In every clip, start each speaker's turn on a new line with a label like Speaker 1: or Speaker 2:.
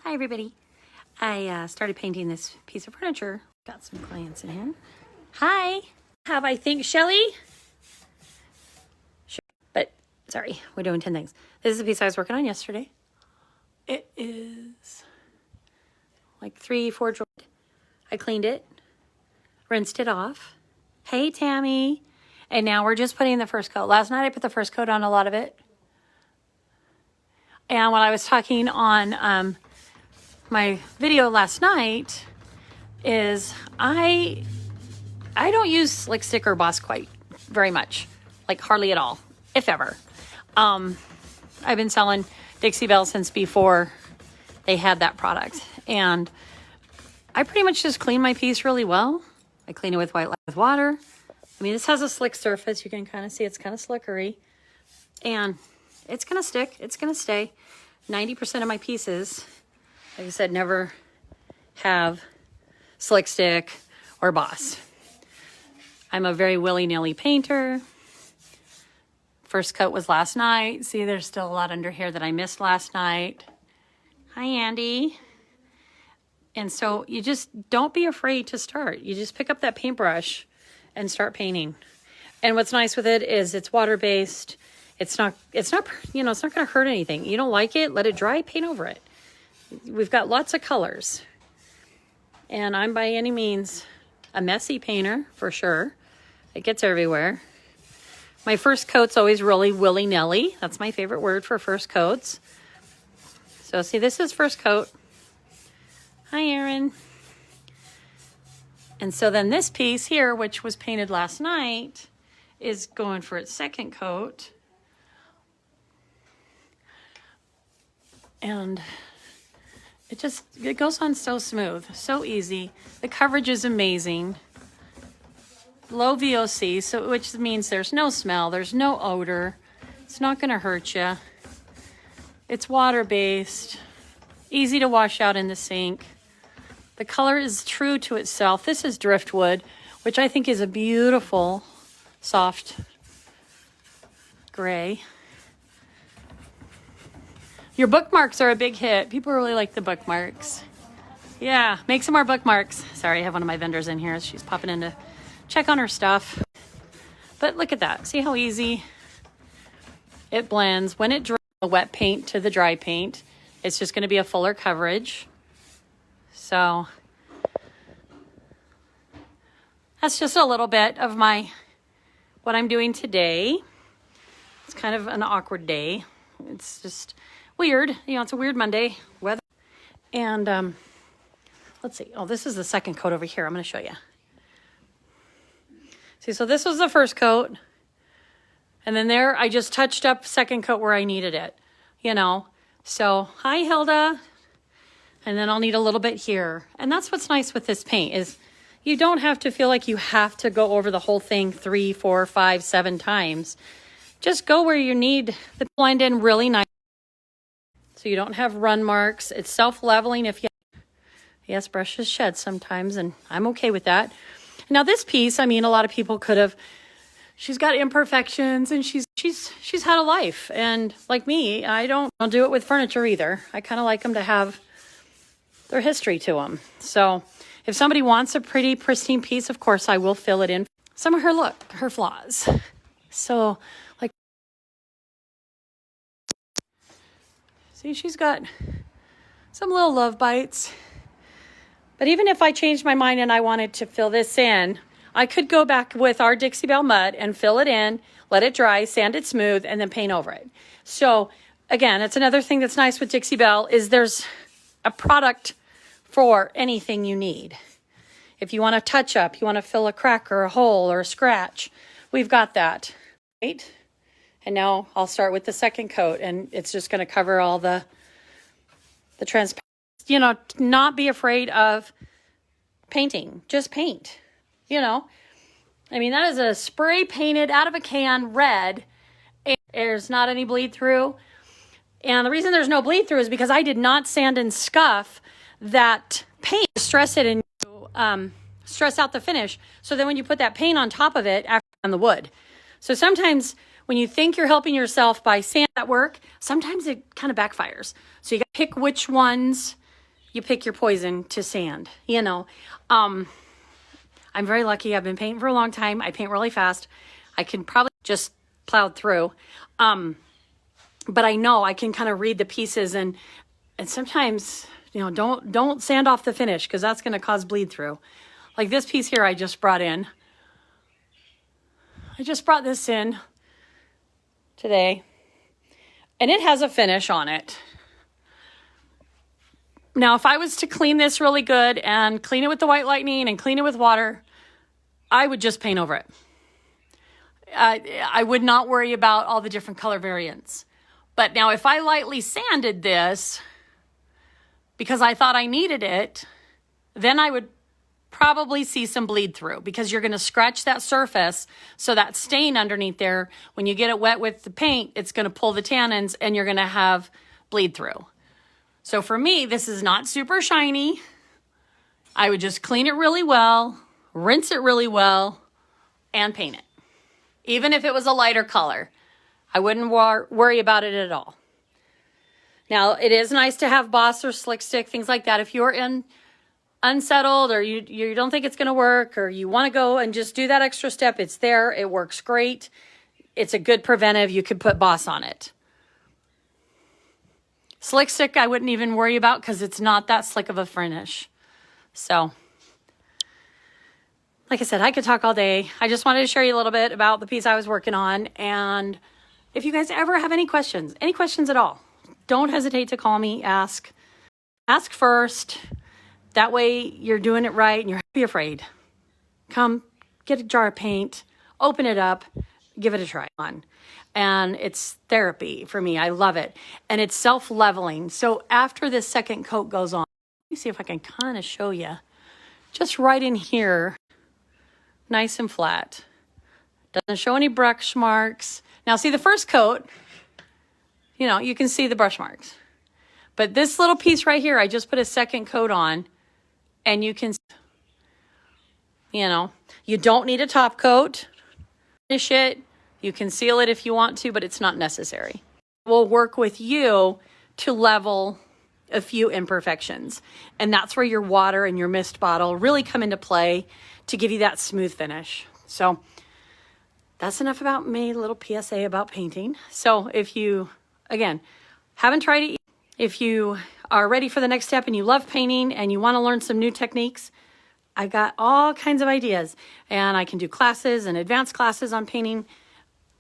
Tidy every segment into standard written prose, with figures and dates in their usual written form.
Speaker 1: Hi everybody. I started painting this piece of furniture. Got some clients in here. Hi. Have I think Shelly? Sure. But sorry, we're doing 10 things. This is a piece I was working on yesterday. It is like 3-4 drawers. I cleaned it, rinsed it off. Hey Tammy. And now we're just putting the first coat. Last night I put the first coat on a lot of it. And when I was talking on my video last night is I don't use Slick Stick or Boss quite very much, like hardly at all, if ever. I've been selling Dixie Belle since before they had that product, and I pretty much just clean my piece really well. I clean it with white with water. I mean, this has a slick surface. You can kind of see it's kind of slickery, and it's gonna stick. It's gonna stay. 90% of my pieces, like I said, never have Slick Stick or Boss. I'm a very willy-nilly painter. First coat was last night. See, there's still a lot under here that I missed last night. Hi, Andy. And so you just don't be afraid to start. You just pick up that paintbrush and start painting. And what's nice with it is it's water-based. It's not, it's not going to hurt anything. You don't like it, let it dry, paint over it. We've got lots of colors. And I'm by any means a messy painter, for sure. It gets everywhere. My first coat's always really willy-nilly. That's my favorite word for first coats. So see, this is first coat. Hi, Erin. And so then this piece here, which was painted last night, is going for its second coat. And it goes on so smooth, so easy. The coverage is amazing. Low VOC, so which means there's no smell, there's no odor. It's not going to hurt you. It's water-based, easy to wash out in the sink. The color is true to itself. This is driftwood, which I think is a beautiful, soft gray. Your bookmarks are a big hit. People really like the bookmarks. Yeah, make some more bookmarks. Sorry, I have one of my vendors in here. She's popping in to check on her stuff. But look at that. See how easy it blends. When it dries the wet paint to the dry paint, it's just going to be a fuller coverage. So that's just a little bit of what I'm doing today. It's kind of an awkward day. It's just weird. It's a weird Monday weather. And let's see. Oh, this is the second coat over here. I'm going to show you. See, so this was the first coat. And then there, I just touched up second coat where I needed it. So, hi, Hilda. And then I'll need a little bit here. And that's what's nice with this paint is you don't have to feel like you have to go over the whole thing 3, 4, 5, 7 times. Just go where you need the blend in really nice. So you don't have run marks. It's self-leveling if you... Yes, brushes shed sometimes, and I'm okay with that. Now this piece, a lot of people could have... She's got imperfections, and she's had a life. And like me, I don't do it with furniture either. I kind of like them to have their history to them. So if somebody wants a pretty pristine piece, of course I will fill it in. Some of her flaws. So like, see, she's got some little love bites. But even if I changed my mind and I wanted to fill this in, I could go back with our Dixie Belle mud and fill it in, let it dry, sand it smooth, and then paint over it. So again, it's another thing that's nice with Dixie Belle is there's a product for anything you need. If you want to touch up, you want to fill a crack or a hole or a scratch, we've got that. Right? And now I'll start with the second coat, and it's just going to cover all the transparency. Not be afraid of painting. Just paint. That is a spray painted out of a can red. And there's not any bleed through. And the reason there's no bleed through is because I did not sand and scuff that paint, stress it, and stress out the finish. So then when you put that paint on top of it, after on the wood. So sometimes when you think you're helping yourself by sand at work, sometimes it kind of backfires. So you got to pick which ones you pick your poison to sand, you know. I'm very lucky. I've been painting for a long time. I paint really fast. I can probably just plow through. But I know I can kind of read the pieces, and sometimes, you know, don't sand off the finish, because that's going to cause bleed through. Like this piece here I just brought in. I just brought this in today, and it has a finish on it. Now, if I was to clean this really good and clean it with the White Lightning and clean it with water, I would just paint over it. I would not worry about all the different color variants. But now if I lightly sanded this because I thought I needed it, then I would probably see some bleed through, because you're going to scratch that surface. So that stain underneath there, when you get it wet with the paint, it's going to pull the tannins and you're going to have bleed through. So for me, this is not super shiny. I would just clean it really well, rinse it really well, and paint it. Even if it was a lighter color, I wouldn't worry about it at all. Now, it is nice to have Boss or Slick Stick, things like that. If you're unsettled, or you don't think it's going to work, or you want to go and just do that extra step, it's there. It works great. It's a good preventive. You could put Boss on it. Slick Stick, I wouldn't even worry about, because it's not that slick of a finish. So, like I said, I could talk all day. I just wanted to share you a little bit about the piece I was working on. And if you guys ever have any questions at all, don't hesitate to call me, ask first. That way you're doing it right and you're not be afraid. Come get a jar of paint, open it up, give it a try on. And it's therapy for me. I love it. And it's self-leveling. So after this second coat goes on, let me see if I can kind of show you. Just right in here, nice and flat. Doesn't show any brush marks. Now see the first coat, you know, you can see the brush marks. But this little piece right here, I just put a second coat on, and you can, you know, you don't need a top coat. Finish it. You can seal it if you want to, but it's not necessary. We'll work with you to level a few imperfections. And that's where your water and your mist bottle really come into play to give you that smooth finish. So that's enough about me, a little PSA about painting. So if you, again, haven't tried it, if you are ready for the next step and you love painting and you want to learn some new techniques, I got all kinds of ideas, and I can do classes and advanced classes on painting,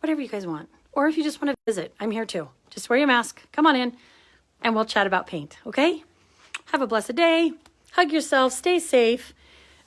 Speaker 1: whatever you guys want. Or if you just want to visit, I'm here too. Just wear your mask, come on in, and we'll chat about paint, okay? Have a blessed day. Hug yourself, stay safe.